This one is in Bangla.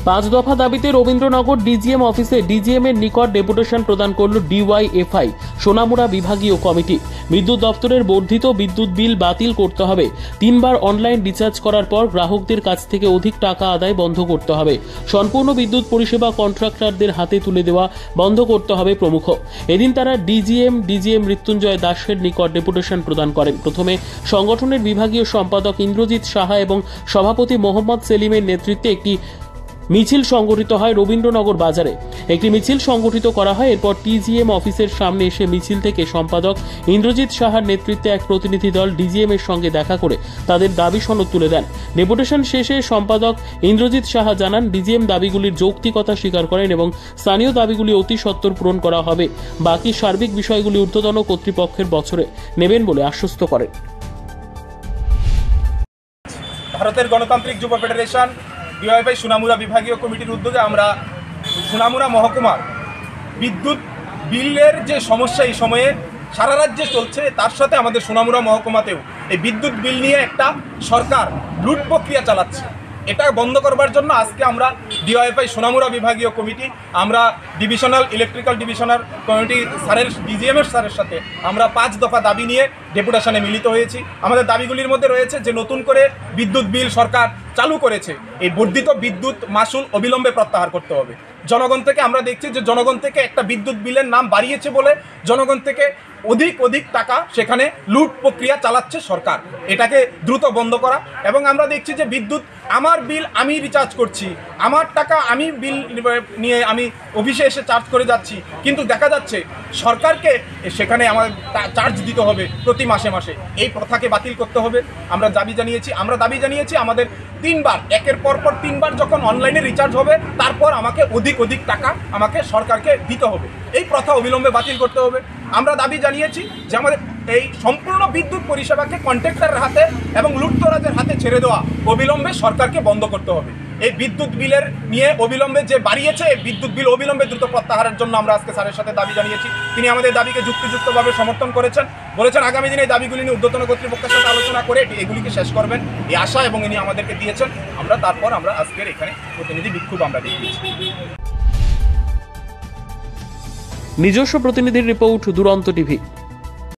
পাঁচ দফা দাবিতে রবীন্দ্রনগর ডিজিএম অফিসে ডিজিএম এর নিকট ডেপুটেশন প্রদান করল ডিওয়াইএফআই সোনামুড়া বিভাগীয় কমিটি। বিদ্যুৎ দপ্তরের বর্ধিত বিদ্যুৎ বিল বাতিল করতে হবে, 3 বার অনলাইন রিচার্জ করার পর গ্রাহকদের কাছ থেকে অধিক টাকা আদায় বন্ধ করতে হবে, সম্পূর্ণ বিদ্যুৎ পরিষেবা কন্ট্রাক্টরদের হাতে তুলে দেওয়া বন্ধ করতে হবে প্রমুখ। এদিন তারা ডিজিএম মৃত্যুঞ্জয় দাসের নিকট ডেপুটেশন প্রদান করেন। প্রথমে সংগঠনের বিভাগীয় সম্পাদক ইন্দ্রজিৎ সাহা এবং সভাপতি মোহাম্মদ সেলিমের নেতৃত্বে একটি মিছিল সংগঠিত হয় রবীন্দ্রনগর বাজারে। একটি মিছিল সংগঠিত করা হয়। এরপর টিজিএম অফিসের সামনে এসে মিছিল থেকে সম্পাদক ইন্দ্রজিৎ সাহার নেতৃত্বে এক প্রতিনিধি দল ডিজিএম এর সঙ্গে দেখা করে তাদের দাবি সনদ তুলে দেন। ডেপুটেশন শেষে সম্পাদক ইন্দ্রজিৎ সাহা জানান, ডিজিএম দাবিগুলির যৌক্তিকতা স্বীকার করেন এবং স্থানীয় দাবিগুলি অতি সত্বর পূরণ করা হবে। বাকি সার্বিক বিষয়গুলি ঊর্ধ্বতন কর্তৃপক্ষের বছরে নেবেন বলে আশ্বস্ত করেন। ভারতের গণতান্ত্রিক যুব ফেডারেশন ডিওয়াইএফআই সোনামুড়া বিভাগীয় কমিটির উদ্যোগে আমরা সোনামুড়া মহকুমার বিদ্যুৎ বিলের যে সমস্যা এই সময়ে সারা রাজ্যে চলছে, তার সাথে আমাদের সোনামুড়া মহকুমাতেও এই বিদ্যুৎ বিল নিয়ে একটা সরকার লুট প্রক্রিয়া চালাচ্ছে। এটা বন্ধ করবার জন্য আজকে আমরা ডিওয়াইএফআই সোনামুড়া বিভাগীয় কমিটি, আমরা ডিভিশনাল ইলেকট্রিক্যাল ডিভিশনাল কমিটি স্যারের ডিজিএমের স্যারের সাথে আমরা 5 দফা দাবি নিয়ে ডেপুটেশনে মিলিত হয়েছি। আমাদের দাবিগুলির মধ্যে রয়েছে যে নতুন করে বিদ্যুৎ বিল সরকার চালু করেছে, এই বর্ধিত বিদ্যুৎ মাশুল অবিলম্বে প্রত্যাহার করতে হবে। জনগণ থেকে আমরা দেখছি যে জনগণ থেকে একটা বিদ্যুৎ বিলের নাম বাড়িয়েছে বলে জনগণ থেকে অধিক টাকা সেখানে লুট প্রক্রিয়া চালাচ্ছে সরকার। এটাকে দ্রুত বন্ধ করা। এবং আমরা দেখছি যে বিদ্যুৎ আমার বিল আমি রিচার্জ করছি, আমার টাকা আমি বিল নিয়ে আমি অফিসে এসে চার্জ করে যাচ্ছি, কিন্তু দেখা যাচ্ছে সরকারকে সেখানে আমার চার্জ দিতে হবে প্রতি মাসে মাসে। এই প্রথাকে বাতিল করতে হবে। আমরা দাবি জানিয়েছি আমাদের 3 বার, একের পর 3 বার যখন অনলাইনে রিচার্জ হবে তারপর আমাকে অধিক টাকা আমাকে সরকারকে দিতে হবে। এই প্রথা অবিলম্বে বাতিল করতে হবে। আমরা দাবি জানিয়েছি যে আমাদের এই সম্পূর্ণ বিদ্যুৎ পরিষেবাকে কন্ট্রাক্টরের হাতে এবং লুটতরাজের হাতে ছেড়ে দেওয়া অবিলম্বে সরকারকে বন্ধ করতে হবে। এই বিদ্যুৎ বিলের নিয়ে অবিলম্বে যে বাড়িয়েছে, এই বিদ্যুৎ বিল অবিলম্বে দ্রুত প্রত্যাহারের জন্য আমরা আজকে স্যারের সাথে দাবি জানিয়েছি। তিনি আমাদের দাবিকে যুক্তিযুক্তভাবে সমর্থন বলেছেন আগামী দিনে এই দাবিগুলি নিয়ে ঊর্ধ্বতন কর্তৃপক্ষের সাথে আলোচনা করে এগুলিকে শেষ করবেন এই আশা এবং ইনি আমাদেরকে দিয়েছেন। তারপর আমরা আজকের এখানে প্রতিনিধি বিক্ষোভ আমরা দেখিয়েছি। নিজস্ব প্রতিনিধির রিপোর্ট, দুরন্ত টিভি।